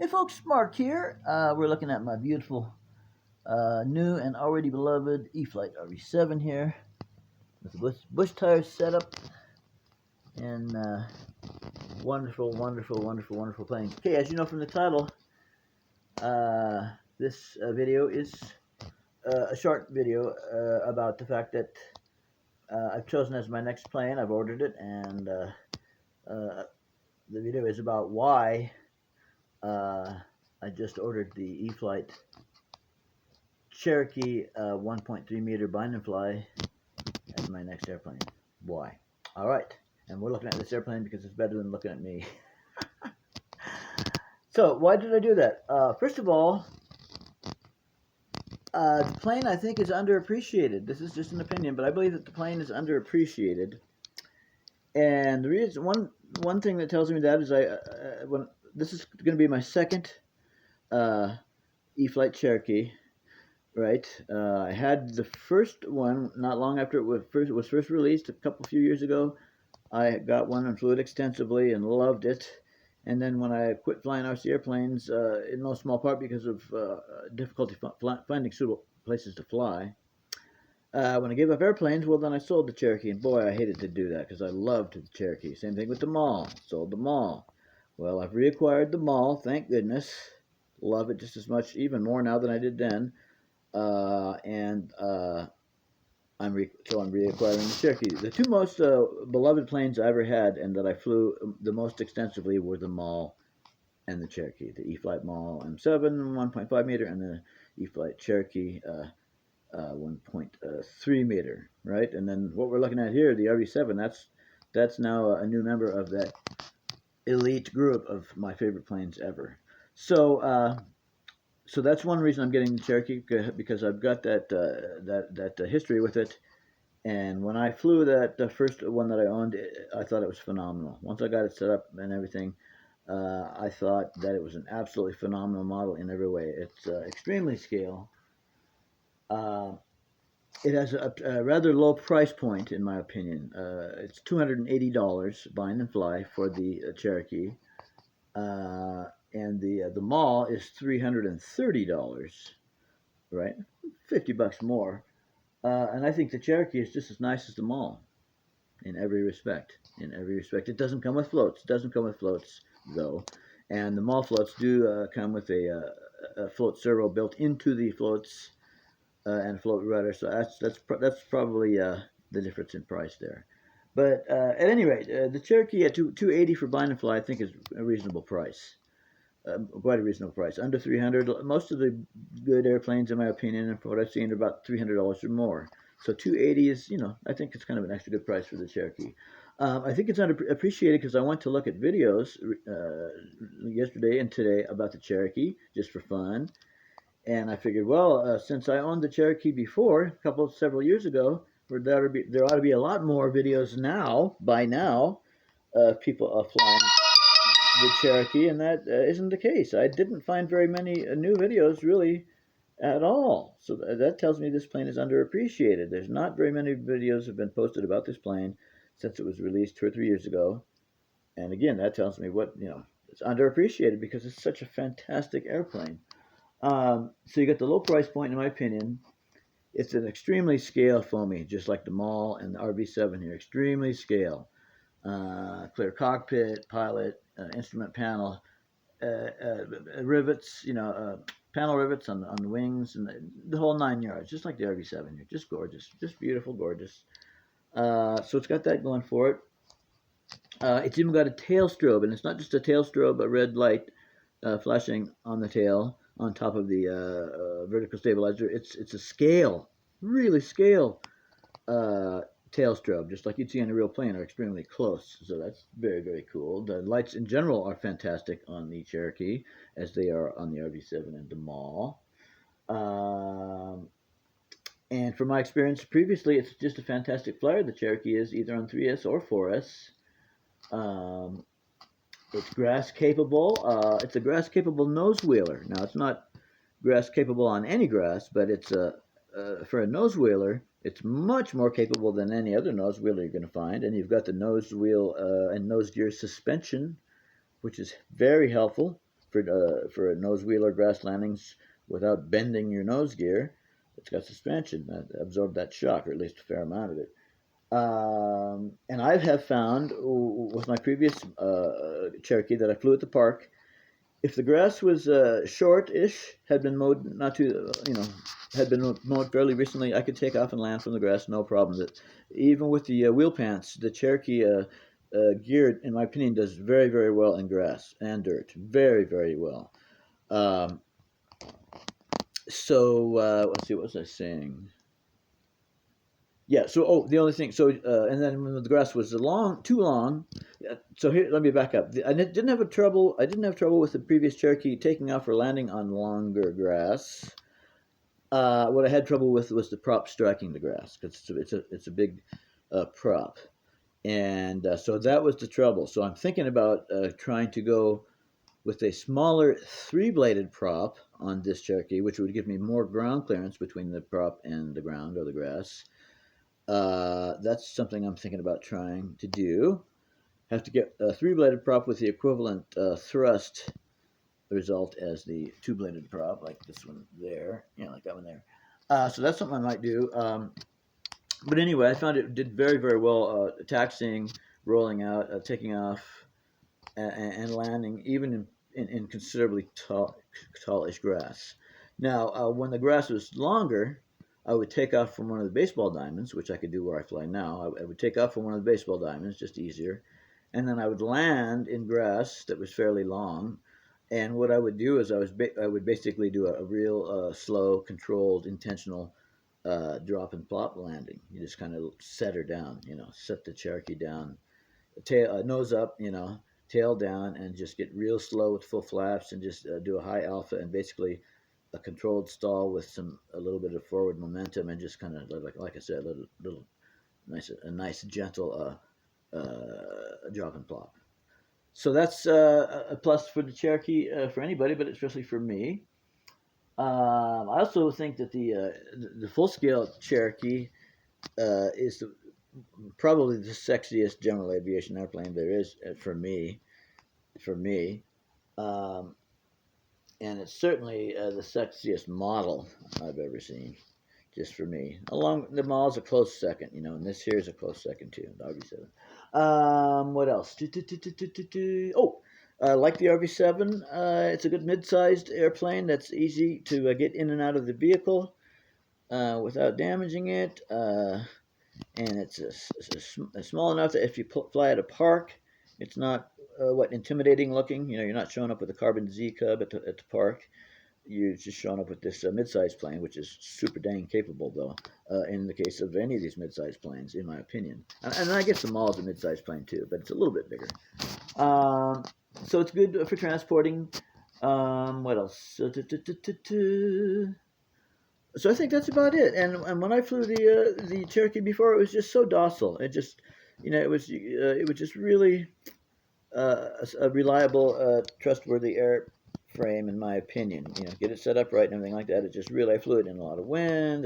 Hey folks, Mark here. We're looking at my beautiful new and already beloved Eflite RV7 here with the bush tires set up and wonderful, wonderful, wonderful, wonderful plane. Okay, as you know from the title, this video is a short video about the fact that I've chosen as my next plane. I've ordered it, and the video is about why I just ordered the Eflite Cherokee 1.3 meter bind and fly as my next airplane. Why? All right, and we're looking at this airplane because it's better than looking at me. So why did I do that? First of all, the plane I think is underappreciated. This is just an opinion, but I believe that the plane is underappreciated. And the reason, one thing that tells me that is when this is going to be my second Eflite Cherokee. Right, I had the first one not long after it was first released a few years ago. I got one and flew it extensively and loved it. And then when I quit flying RC airplanes, in no small part because of difficulty finding suitable places to fly, when I gave up airplanes, well, then I sold the Cherokee. And boy, I hated to do that because I loved the Cherokee. Same thing with the Mall. Sold the Mall. Well, I've reacquired the Mall, thank goodness. Love it just as much, even more now than I did then. I'm reacquiring the Cherokee. The two most beloved planes I ever had and that I flew the most extensively were the Mall and the Cherokee. The Eflite Mall M7 1.5 meter and the Eflite Cherokee 1.3 meter, right? And then what we're looking at here, the RV7, that's now a new member of that elite group of my favorite planes ever. So that's one reason I'm getting the Cherokee, because I've got that history with it. And when I flew that first one that I owned, I thought it was phenomenal. Once I got it set up and everything, I thought that it was an absolutely phenomenal model in every way. It's extremely scale. It has a rather low price point, in my opinion. It's $280 bind and fly for the Cherokee. And the Mall is $330, right? $50 more. And I think the Cherokee is just as nice as the Mall in every respect. In every respect, it doesn't come with floats. It doesn't come with floats though, and the Mall floats do come with a float servo built into the floats and a float rudder. So that's probably the difference in price there. But at any rate, the Cherokee at $280 for bind and fly, I think, is a reasonable price. Quite a reasonable price, under $300. Most of the good airplanes, in my opinion, and from what I've seen, are about $300 or more. So $280 is, I think it's kind of an extra good price for the Cherokee. I think it's underappreciated because I went to look at videos yesterday and today about the Cherokee just for fun, and I figured, well, since I owned the Cherokee before, several years ago, there ought to be a lot more videos by now, of people flying the Cherokee, and that isn't the case. I didn't find very many new videos really at all. So that tells me this plane is underappreciated. There's not very many videos have been posted about this plane since it was released 2 or 3 years ago. And again, that tells me it's underappreciated because it's such a fantastic airplane. So you got the low price point, in my opinion. It's an extremely scale foamy, just like the Mall and the RV7 here. Extremely scale. Clear cockpit, pilot, instrument panel, rivets, panel rivets on the wings, and the whole 9 yards, just like the RV7 here. Just gorgeous, just beautiful, gorgeous. So it's got that going for it. It's even got a tail strobe, and it's not just a tail strobe, a red light flashing on the tail on top of the vertical stabilizer. It's a scale, really scale tail strobe, just like you'd see on a real plane, are extremely close. So that's very, very cool. The lights in general are fantastic on the Cherokee, as they are on the RV7 and the Mall. And from my experience previously, it's just a fantastic flyer. The Cherokee is either on 3S or 4S. It's grass capable. It's a grass capable nose wheeler. Now, it's not grass capable on any grass, but it's for a nose wheeler, it's much more capable than any other nose wheeler you're going to find. And you've got the nose wheel and nose gear suspension, which is very helpful. for nose wheel or grass landings without bending your nose gear. It's got suspension that absorbed that shock, or at least a fair amount of it. And I have found with my previous Cherokee that I flew at the park, if the grass was short-ish, had been mowed not too, had been mowed fairly recently, I could take off and land from the grass, no problem. That even with the wheel pants, the Cherokee gear, in my opinion, does very, very well in grass and dirt, very, very well. Um, let's see, what was I saying? Yeah. So, the only thing. So, and then when the grass was too long. So here, let me back up. I didn't have trouble. I didn't have trouble with the previous Cherokee taking off or landing on longer grass. What I had trouble with was the prop striking the grass, because it's a big prop, and so that was the trouble. So I'm thinking about trying to go with a smaller three-bladed prop on this Cherokee, which would give me more ground clearance between the prop and the ground or the grass. That's something I'm thinking about trying to do. Have to get a three-bladed prop with the equivalent thrust result as the two-bladed prop, like this one there, like that one there. So that's something I might do. But anyway, I found it did very, very well taxiing, rolling out, taking off, and landing, even in considerably tallish grass. Now, when the grass was longer, I would take off from one of the baseball diamonds, which I could do where I fly now. I would take off from one of the baseball diamonds, just easier, and then I would land in grass that was fairly long. And what I would do is I would basically do a real slow, controlled, intentional drop and plop landing. You just kind of set her down, set the Cherokee down, tail nose up, tail down, and just get real slow with full flaps, and just do a high alpha, and basically a controlled stall with a little bit of forward momentum, and just kind of like I said, a nice gentle drop and plop. So that's a plus for the Cherokee for anybody, but especially for me. I also think that the full scale Cherokee is probably the sexiest general aviation airplane there is for me. For me, um, and it's certainly the sexiest model I've ever seen. Just for me, along the Mall's a close second, and this here is a close second too. The RV7. What else? Oh, like the RV7, it's a good mid-sized airplane that's easy to get in and out of the vehicle without damaging it, and it's small enough that if you fly at a park, it's not intimidating looking. You're not showing up with a Carbon Z Cub at the park. You're just showing up with this mid-sized plane, which is super dang capable, though, in the case of any of these mid-sized planes, in my opinion. And I guess the Mall is a mid-sized plane, too, but it's a little bit bigger. So it's good for transporting. What else? So I think that's about it. And when I flew the Cherokee before, it was just so docile. It just, it was just really a reliable, trustworthy airframe, in my opinion. Get it set up right and everything like that. It just really, I flew it in a lot of wind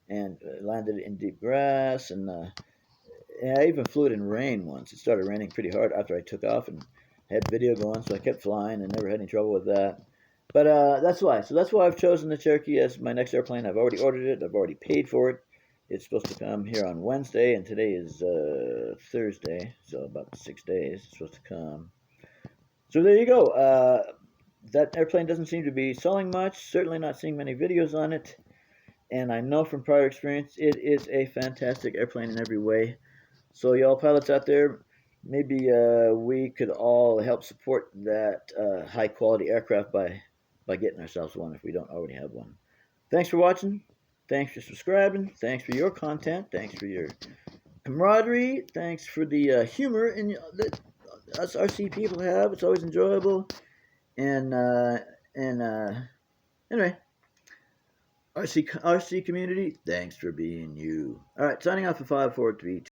and landed it in deep grass, and I even flew it in rain once. It started raining pretty hard after I took off, and I had video going, so I kept flying and never had any trouble with that. But that's why. So that's why I've chosen the Cherokee as my next airplane. I've already ordered it. I've already paid for it. It's supposed to come here on Wednesday, and today is Thursday, so about 6 days it's supposed to come. So there you go. That airplane doesn't seem to be selling much. Certainly not seeing many videos on it. And I know from prior experience, it is a fantastic airplane in every way. So y'all pilots out there, maybe we could all help support that high-quality aircraft by getting ourselves one if we don't already have one. Thanks for watching. Thanks for subscribing. Thanks for your content. Thanks for your camaraderie. Thanks for the humor that us RC people have. It's always enjoyable. And anyway, RC community, thanks for being you. All right, signing off at 5, 4, 3, 2.